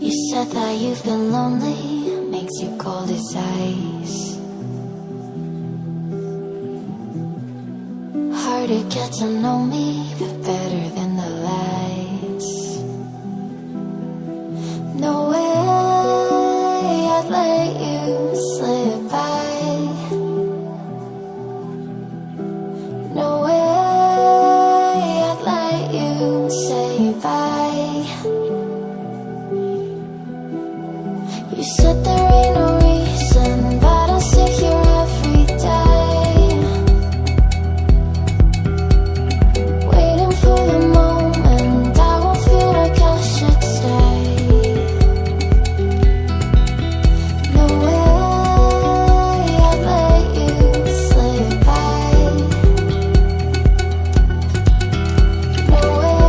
You said that you've been lonely, makes you cold as ice. Hard to get to know me, but better than the lies. No way I'd let you slip by. No way I'd let you say bye. You said there ain't no reason, but I'll sit here every day, waiting for the moment I won't feel like I should stay. No way I'd let you slip by. No way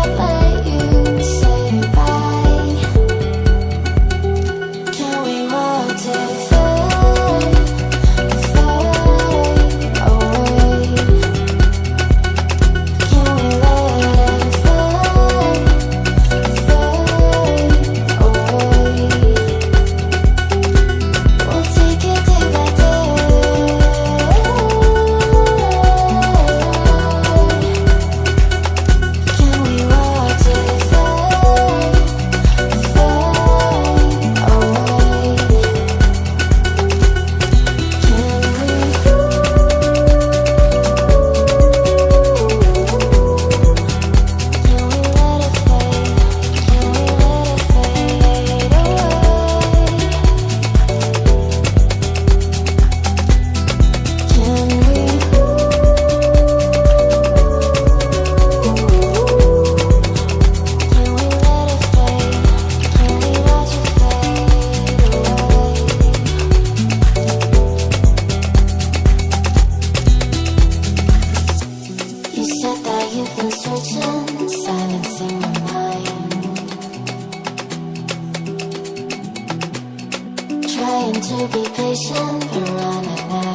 I'd let you say bye. Can we watch it fade, fade away? Can we let it fade, fade away? We'll take it day by day. Can we watch it fade, fade away? You said that you've been searching, silencing my mind, trying to be patient, but running out